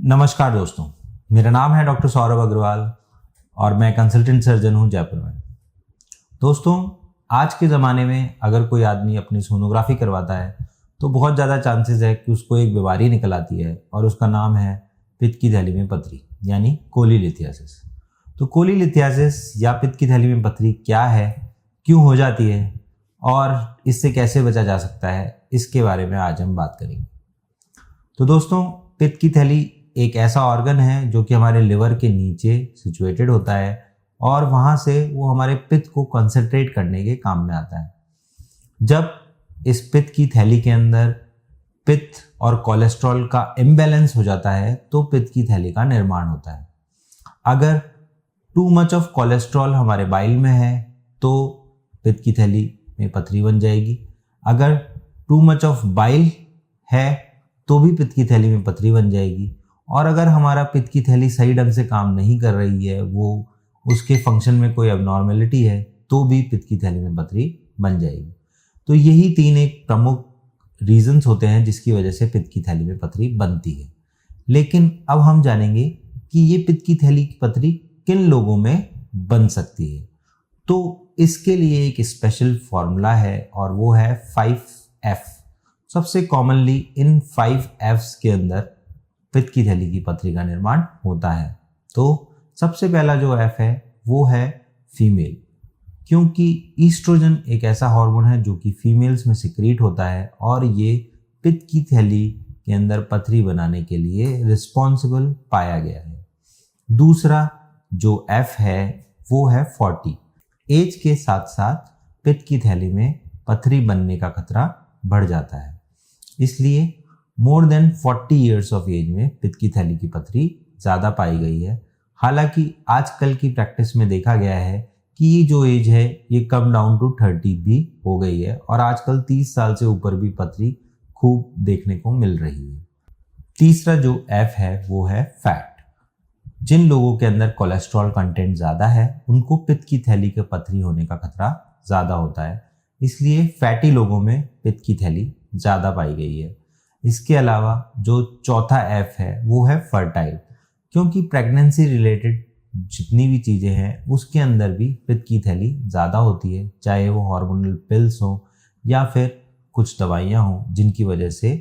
नमस्कार दोस्तों, मेरा नाम है डॉक्टर सौरभ अग्रवाल और मैं कंसल्टेंट सर्जन हूं जयपुर में। दोस्तों, आज के ज़माने में अगर कोई आदमी अपनी सोनोग्राफी करवाता है तो बहुत ज़्यादा चांसेस है कि उसको एक बीमारी निकल आती है और उसका नाम है पित्त की थैली में पथरी यानी कोलीलिथियासिस। तो कोलीलिथियासिस या पित्त की थैली में पथरी क्या है, क्यों हो जाती है और इससे कैसे बचा जा सकता है, इसके बारे में आज हम बात करेंगे। तो दोस्तों, पित्त की थैली एक ऐसा ऑर्गन है जो कि हमारे लिवर के नीचे सिचुएटेड होता है और वहाँ से वो हमारे पित्त को कंसंट्रेट करने के काम में आता है। जब इस पित्त की थैली के अंदर पित्त और कोलेस्ट्रॉल का इम्बैलेंस हो जाता है तो पित्त की थैली का निर्माण होता है। अगर टू मच ऑफ कोलेस्ट्रॉल हमारे बाइल में है तो पित्त की थैली में पथरी बन जाएगी। अगर टू मच ऑफ बाइल है तो भी पित्त की थैली में पथरी बन जाएगी। और अगर हमारा पित्त की थैली सही ढंग से काम नहीं कर रही है, वो उसके फंक्शन में कोई एबनॉर्मेलिटी है, तो भी पित्त की थैली में पथरी बन जाएगी। तो यही तीन एक प्रमुख रीजंस होते हैं जिसकी वजह से पित्त की थैली में पथरी बनती है। लेकिन अब हम जानेंगे कि ये पित्त की थैली की पथरी किन लोगों में बन सकती है। तो इसके लिए एक स्पेशल फॉर्मूला है और वो है 5F। सबसे कॉमनली इन 5Fs के अंदर पित्त की थैली की पथरी का निर्माण होता है। तो सबसे पहला जो F है वो है फीमेल, क्योंकि ईस्ट्रोजन एक ऐसा हार्मोन है जो कि फीमेल्स में सिक्रीट होता है और ये पित्त की थैली के अंदर पथरी बनाने के लिए रिस्पॉन्सिबल पाया गया है। दूसरा जो F है वो है 40। एज के साथ साथ पित्त की थैली में पथरी बनने का खतरा बढ़ जाता है, इसलिए more than 40 years of age में पित्त की थैली की पथरी ज़्यादा पाई गई है। हालांकि आजकल की प्रैक्टिस में देखा गया है कि ये जो एज है ये कम डाउन टू 30 भी हो गई है और आजकल 30 साल से ऊपर भी पथरी खूब देखने को मिल रही है। तीसरा जो F है वो है फैट। जिन लोगों के अंदर कोलेस्ट्रॉल कंटेंट ज़्यादा है उनको पित्त की थैली के पथरी होने का खतरा ज़्यादा होता है, इसलिए फैटी लोगों में पित्त की थैली ज़्यादा पाई गई है। इसके अलावा जो चौथा F है वो है फर्टाइल, क्योंकि प्रेगनेंसी रिलेटेड जितनी भी चीज़ें हैं उसके अंदर भी पित्त की थैली ज़्यादा होती है, चाहे वो हार्मोनल पिल्स हो या फिर कुछ दवाइयाँ हों जिनकी वजह से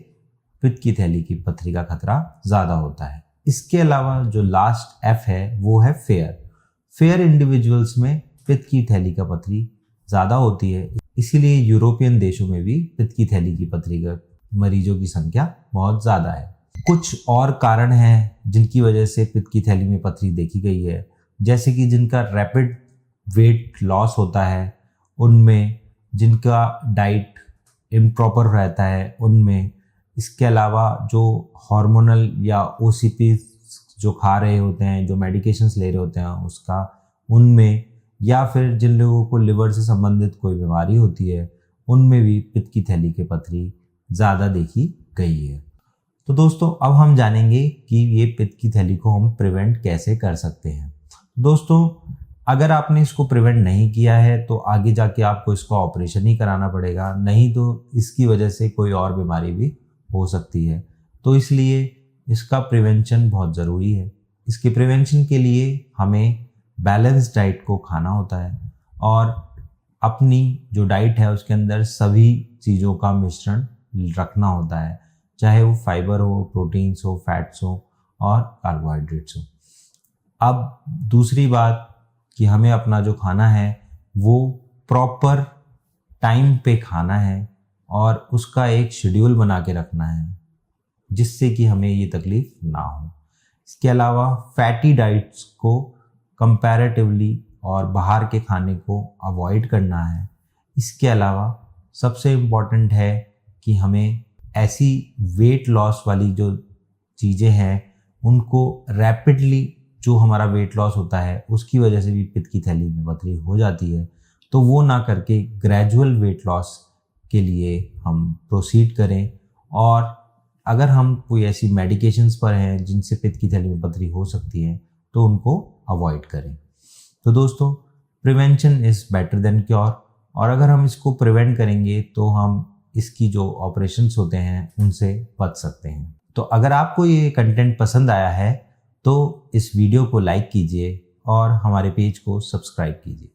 पित्त की थैली की पथरी का खतरा ज़्यादा होता है। इसके अलावा जो लास्ट F है वो है फेयर इंडिविजुअल्स में पित्त की थैली का पथरी ज़्यादा होती है, इसीलिए यूरोपियन देशों में भी पित्त की थैली की पथरी का मरीजों की संख्या बहुत ज़्यादा है। कुछ और कारण हैं जिनकी वजह से पित्त की थैली में पथरी देखी गई है, जैसे कि जिनका रैपिड वेट लॉस होता है उनमें, जिनका डाइट इम्प्रॉपर रहता है उनमें, इसके अलावा जो हार्मोनल या OCP जो खा रहे होते हैं, जो मेडिकेशंस ले रहे होते हैं उसका, उनमें, या फिर जिन लोगों को लिवर से संबंधित कोई बीमारी होती है उनमें भी पित्त की थैली की पथरी ज़्यादा देखी गई है। तो दोस्तों, अब हम जानेंगे कि ये पित्त की थैली को हम प्रिवेंट कैसे कर सकते हैं। दोस्तों, अगर आपने इसको प्रिवेंट नहीं किया है तो आगे जाके आपको इसका ऑपरेशन ही कराना पड़ेगा, नहीं तो इसकी वजह से कोई और बीमारी भी हो सकती है। तो इसलिए इसका प्रिवेंशन बहुत ज़रूरी है। इसके प्रिवेंशन के लिए हमें बैलेंस डाइट को खाना होता है और अपनी जो डाइट है उसके अंदर सभी चीज़ों का मिश्रण रखना होता है, चाहे वो फाइबर हो, प्रोटीन्स हो, फैट्स हो और कार्बोहाइड्रेट्स हो। अब दूसरी बात कि हमें अपना जो खाना है वो प्रॉपर टाइम पे खाना है और उसका एक शेड्यूल बना के रखना है जिससे कि हमें ये तकलीफ ना हो। इसके अलावा फैटी डाइट्स को कंपैरेटिवली और बाहर के खाने को अवॉइड करना है। इसके अलावा सबसे इम्पॉर्टेंट है कि हमें ऐसी वेट लॉस वाली जो चीज़ें हैं उनको रैपिडली, जो हमारा वेट लॉस होता है उसकी वजह से भी पित्त की थैली में पथरी हो जाती है, तो वो ना करके ग्रेजुअल वेट लॉस के लिए हम प्रोसीड करें। और अगर हम कोई ऐसी मेडिकेशंस पर हैं जिनसे पित्त की थैली में पथरी हो सकती है तो उनको अवॉइड करें। तो दोस्तों, prevention is better than cure, और अगर हम इसको प्रिवेंट करेंगे तो हम इसकी जो ऑपरेशंस होते हैं उनसे बच सकते हैं। तो अगर आपको ये कंटेंट पसंद आया है तो इस वीडियो को लाइक कीजिए और हमारे पेज को सब्सक्राइब कीजिए।